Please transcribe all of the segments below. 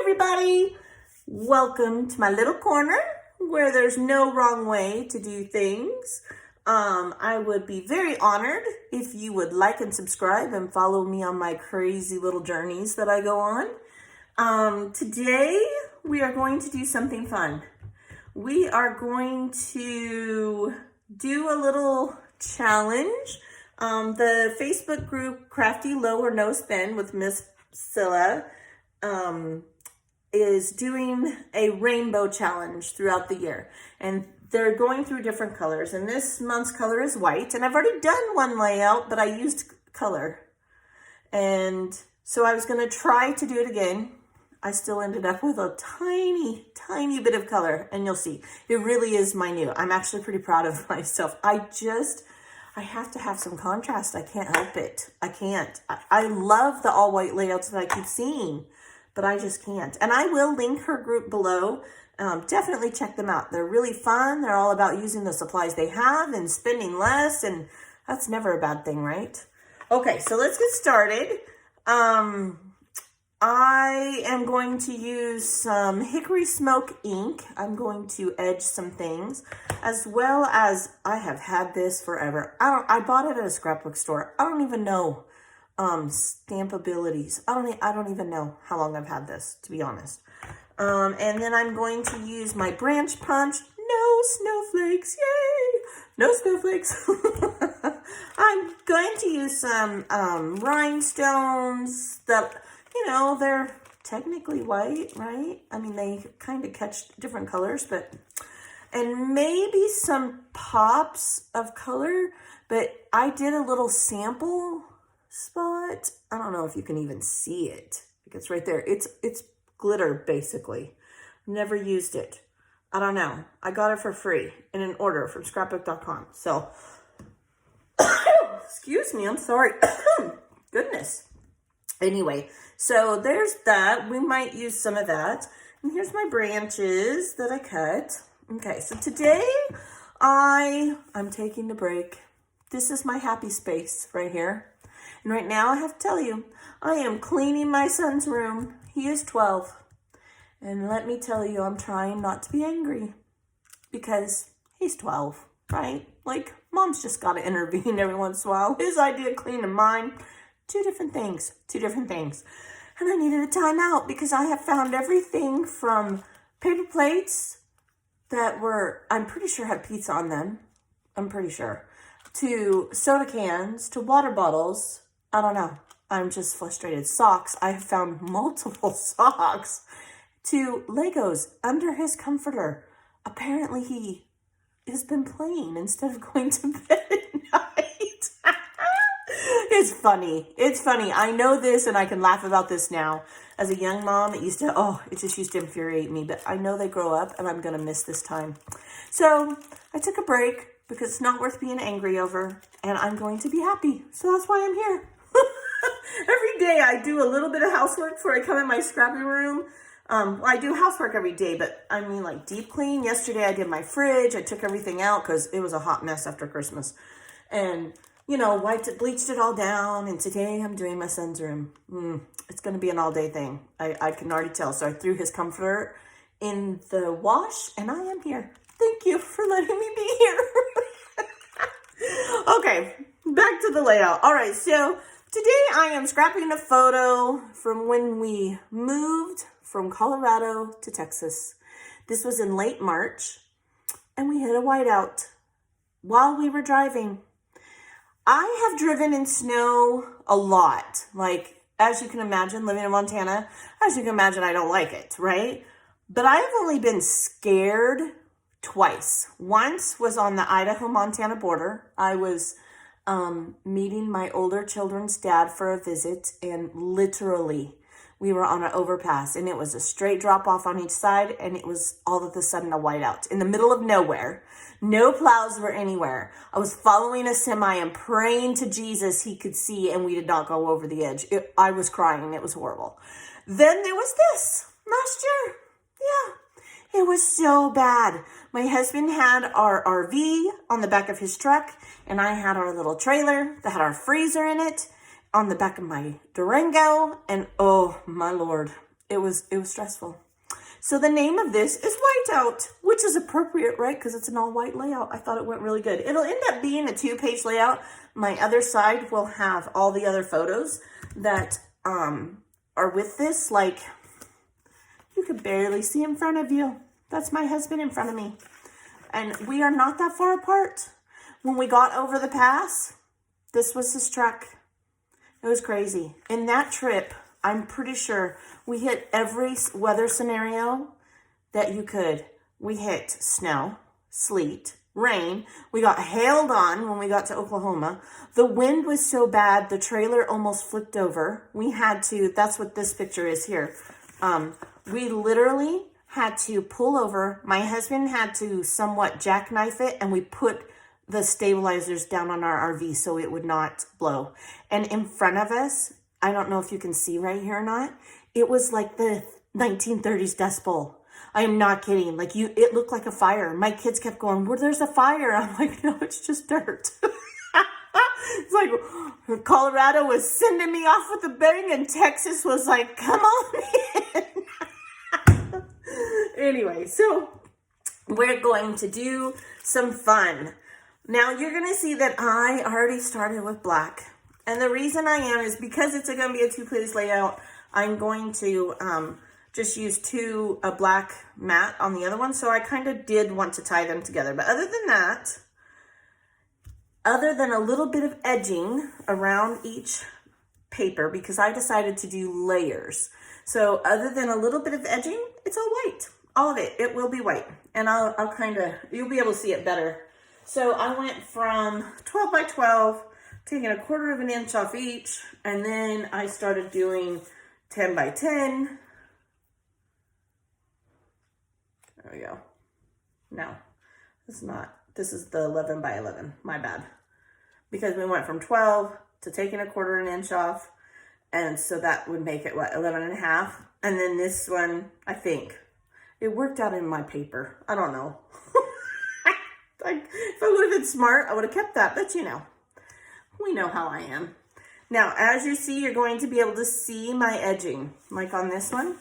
everybody. Welcome to my little corner where there's no wrong way to do things. I would be very honored if you would like and subscribe and follow me on my crazy little journeys that I go on. Today we are going to do something fun. We are going to do a little challenge. The Facebook group Crafty Low or No Spin with Miss Scylla is doing a rainbow challenge throughout the year, and they're going through different colors, and this month's color is white, and I've already done one layout, but I used color, and so I was going to try to do it again. I still ended up with a tiny bit of color, and you'll see it really is minute. I'm actually pretty proud of myself. I have to have some contrast. I can't help it. I can't. I love the all white layouts that I keep seeing, but I just can't. And I will link her group below. Definitely check them out. They're really fun. They're all about using the supplies they have and spending less, and that's never a bad thing, right? Okay, so let's get started. I am going to use some hickory smoke ink. I'm going to edge some things, as well as I have had this forever. I bought it at a scrapbook store. I don't even know stamp abilities. I don't even know how long I've had this, to be honest. And then I'm going to use my branch punch. No snowflakes, yay! No snowflakes. I'm going to use some rhinestones that, you know, they're technically white, right? I mean, they kind of catch different colors, and maybe some pops of color, but I did a little sample spot. I don't know if you can even see it. It's right there. It's glitter, basically. Never used it. I don't know. I got it for free in an order from scrapbook.com. So, excuse me, I'm sorry. Goodness. Anyway, so there's that. We might use some of that. And here's my branches that I cut. Okay, so today I'm taking a break. This is my happy space right here. And right now I have to tell you, I am cleaning my son's room. He is 12. And let me tell you, I'm trying not to be angry because he's 12, right? Like, mom's just got to intervene every once in a while. His idea of cleaning mine. Two different things. And I needed a timeout because I have found everything from paper plates that were, I'm pretty sure had pizza on them. I'm pretty sure. To soda cans, to water bottles. I don't know. I'm just frustrated. Socks. I have found multiple socks. To Legos under his comforter. Apparently he has been playing instead of going to bed at night. It's funny. I know this and I can laugh about this now. As a young mom, it just used to infuriate me. But I know they grow up and I'm going to miss this time. So I took a break because it's not worth being angry over. And I'm going to be happy. So that's why I'm here. Every day I do a little bit of housework before I come in my scrappy room. I do housework every day, but I mean like deep clean. Yesterday I did my fridge. I took everything out because it was a hot mess after Christmas. And you know, bleached it all down, and today I'm doing my son's room. It's going to be an all-day thing. I can already tell. So I threw his comforter in the wash, and I am here. Thank you for letting me be here. Okay, back to the layout. All right, so today I am scrapping a photo from when we moved from Colorado to Texas. This was in late March, and we hit a whiteout while we were driving. I have driven in snow a lot. Like, as you can imagine, living in Montana, as you can imagine, I don't like it, right? But I have only been scared twice. Once was on the Idaho-Montana border. I was meeting my older children's dad for a visit, and literally we were on an overpass, and it was a straight drop off on each side, and it was all of a sudden a whiteout in the middle of nowhere. No plows were anywhere. I was following a semi and praying to Jesus he could see, and we did not go over the edge. I was crying. It was horrible. Then there was this last year. Yeah, it was so bad. My husband had our RV on the back of his truck, and I had our little trailer that had our freezer in it on the back of my Durango, and oh my Lord, it was stressful. So the name of this is Whiteout, which is appropriate, right? Because it's an all white layout. I thought it went really good. It'll end up being a 2-page layout. My other side will have all the other photos that are with this. Like, you could barely see in front of you. That's my husband in front of me. And we are not that far apart. When we got over the pass, this was his truck. It was crazy. In that trip, I'm pretty sure we hit every weather scenario that you could. We hit snow, sleet, rain. We got hailed on when we got to Oklahoma. The wind was so bad, the trailer almost flipped over. We had to, that's what this picture is here. We literally had to pull over. My husband had to somewhat jackknife it, and we put the stabilizers down on our RV so it would not blow. And in front of us, I don't know if you can see right here or not, it was like the 1930s Dust Bowl. I am not kidding. Like, it looked like a fire. My kids kept going, well, there's a fire. I'm like, no, it's just dirt. It's like Colorado was sending me off with a bang, and Texas was like, come on in. Anyway, so we're going to do some fun. Now, you're going to see that I already started with black. And the reason I am is because it's going to be a 2-page layout, I'm going to just use a black matte on the other one. So I kind of did want to tie them together. But other than that, other than a little bit of edging around each paper, because I decided to do layers. So other than a little bit of edging, it's all white. All of it. It will be white. And I'll kind of, you'll be able to see it better. So I went from 12 by 12, taking 1/4 inch off each, and then I started doing 10 by 10. There we go. No, it's not. This is the 11 by 11. My bad. Because we went from 12 to taking 1/4 inch off, and so that would make it, what, 11.5? And then this one, I think, it worked out in my paper. I don't know. Like, if I would have been smart, I would have kept that, but you know, we know how I am. Now, as you see, you're going to be able to see my edging. Like on this one,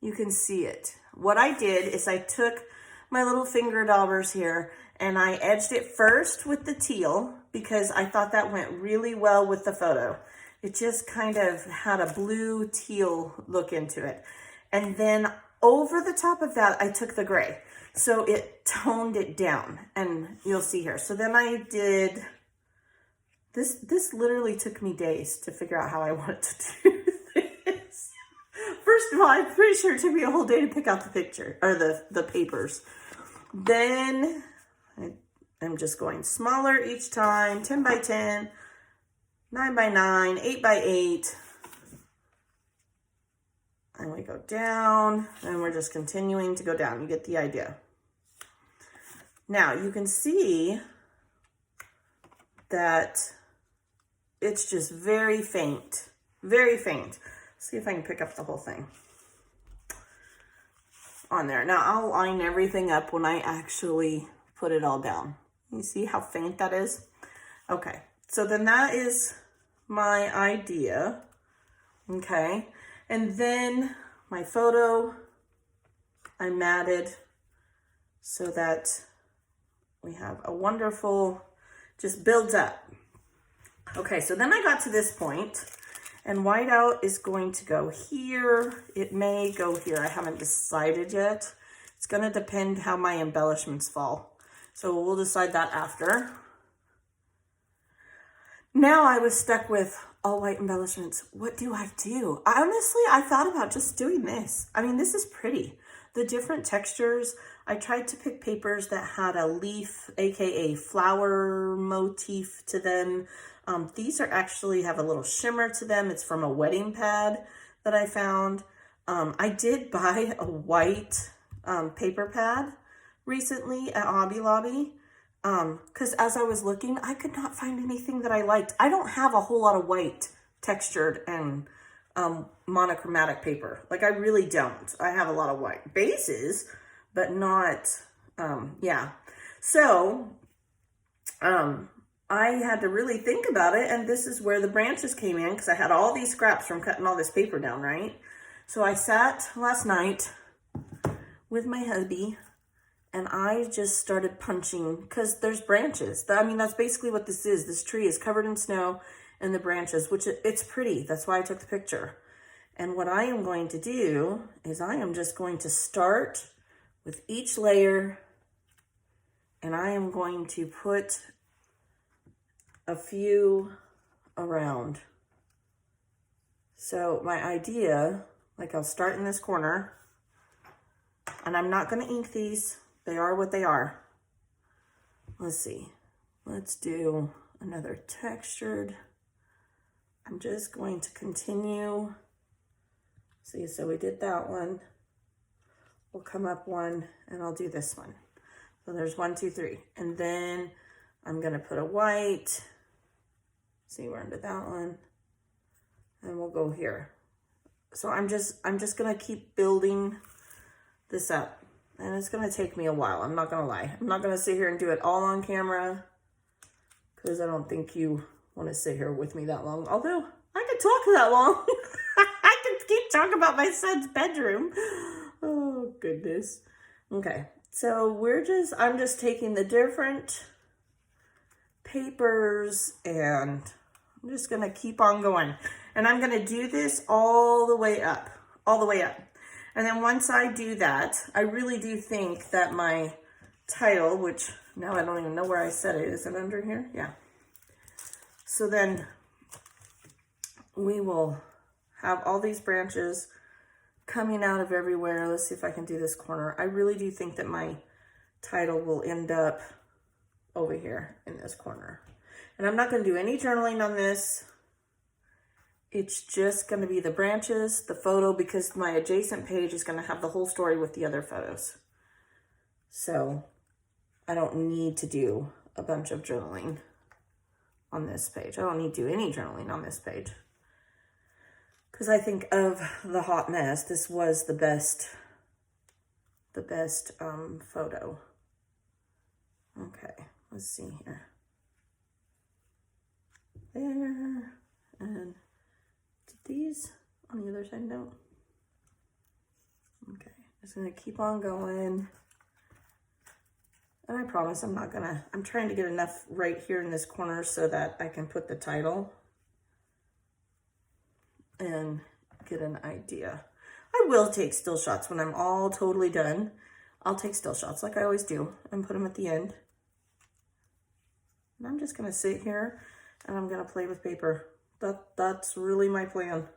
you can see it. What I did is I took my little finger daubers here and I edged it first with the teal because I thought that went really well with the photo. It just kind of had a blue teal look into it. And then over the top of that, I took the gray. So it toned it down, and you'll see here. So then I did, this literally took me days to figure out how I wanted to do this. First of all, I'm pretty sure it took me a whole day to pick out the picture, or the papers. Then I'm just going smaller each time, 10 by 10, 9 by 9, 8 by 8. And we go down, and we're just continuing to go down. You get the idea. Now, you can see that it's just very faint, very faint. Let's see if I can pick up the whole thing on there. Now, I'll line everything up when I actually put it all down. You see how faint that is? Okay, so then that is my idea, okay? And then my photo, I matted so that we have a wonderful, just builds up. Okay, so then I got to this point, and whiteout is going to go here. It may go here. I haven't decided yet. It's going to depend how my embellishments fall. So we'll decide that after. Now I was stuck with all white embellishments. What do I do? Honestly, I thought about just doing this. I mean, this is pretty. The different textures, I tried to pick papers that had a leaf, aka flower motif to them. These are actually have a little shimmer to them. It's from a wedding pad that I found. I did buy a white paper pad recently at Hobby Lobby. Because as I was looking, I could not find anything that I liked. I don't have a whole lot of white textured and monochromatic paper. Like, I really don't. I have a lot of white bases, but not, yeah. So, I had to really think about it, and this is where the branches came in, because I had all these scraps from cutting all this paper down, right? So I sat last night with my hubby and I just started punching because there's branches. I mean, that's basically what this is. This tree is covered in snow and the branches, which it's pretty. That's why I took the picture. And what I am going to do is I am just going to start with each layer and I am going to put a few around. So my idea, like I'll start in this corner and I'm not going to ink these. They are what they are. Let's see. Let's do another textured. I'm just going to continue. See, so we did that one. We'll come up one and I'll do this one. So there's 1, 2, 3. And then I'm gonna put a white. See, we're into that one. And we'll go here. So I'm just gonna keep building this up. And it's gonna take me a while, I'm not gonna lie. I'm not gonna sit here and do it all on camera because I don't think you wanna sit here with me that long. Although I could talk that long. I could keep talking about my son's bedroom. Oh goodness. Okay, so I'm just taking the different papers and I'm just gonna keep on going. And I'm gonna do this all the way up, And then once I do that, I really do think that my title, which now I don't even know where I set it. Is it under here? Yeah. So then we will have all these branches coming out of everywhere. Let's see if I can do this corner. I really do think that my title will end up over here in this corner. And I'm not going to do any journaling on this. It's just going to be the branches, the photo, because my adjacent page is going to have the whole story with the other photos. So I don't need to do a bunch of journaling on this page. I don't need to do any journaling on this page. Because I think of the hot mess, this was the best photo. Okay, let's see here. There, and did these on the other side? No. Okay, just gonna keep on going. And I promise I'm trying to get enough right here in this corner so that I can put the title and get an idea. I will take still shots when I'm all totally done. I'll take still shots like I always do and put them at the end. And I'm just gonna sit here and I'm gonna play with paper. That's really my plan.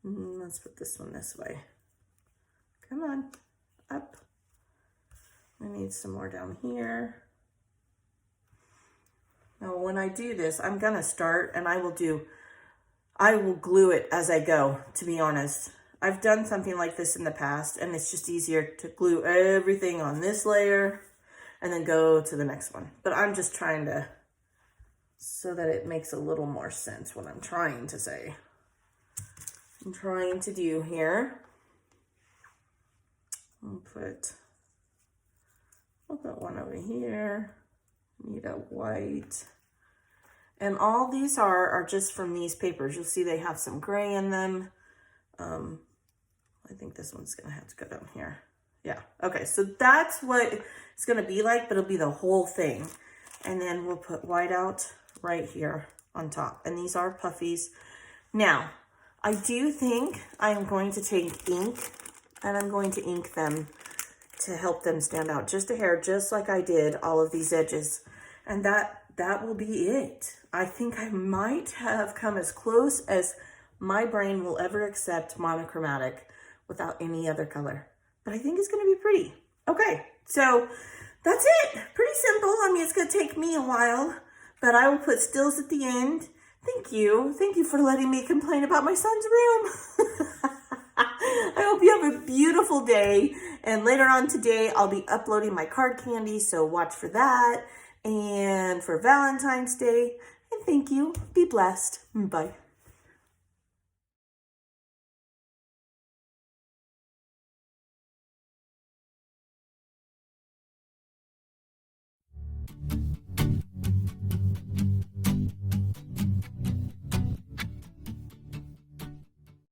Let's put this one this way. Come on, up. I need some more down here. Now when I do this, I'm gonna start and I will glue it as I go, to be honest. I've done something like this in the past and it's just easier to glue everything on this layer and then go to the next one. But I'm just trying to, so that it makes a little more sense what I'm trying to say. I'm trying to do here. I'll put one over here. Need a white. And all these are just from these papers. You'll see they have some gray in them. I think this one's gonna have to go down here. Yeah, okay, so that's what it's gonna be like, but it'll be the whole thing. And then we'll put white out right here on top. And these are puffies. Now, I do think I'm going to take ink and I'm going to ink them to help them stand out just a hair, just like I did all of these edges. And that will be it. I think I might have come as close as my brain will ever accept monochromatic without any other color. But I think it's gonna be pretty. Okay, so that's it. Pretty simple. I mean, it's gonna take me a while, but I will put stills at the end. Thank you. Thank you for letting me complain about my son's room. I hope you have a beautiful day. And later on today, I'll be uploading my card candy, so watch for that. And for Valentine's Day. And thank you. Be blessed. Bye.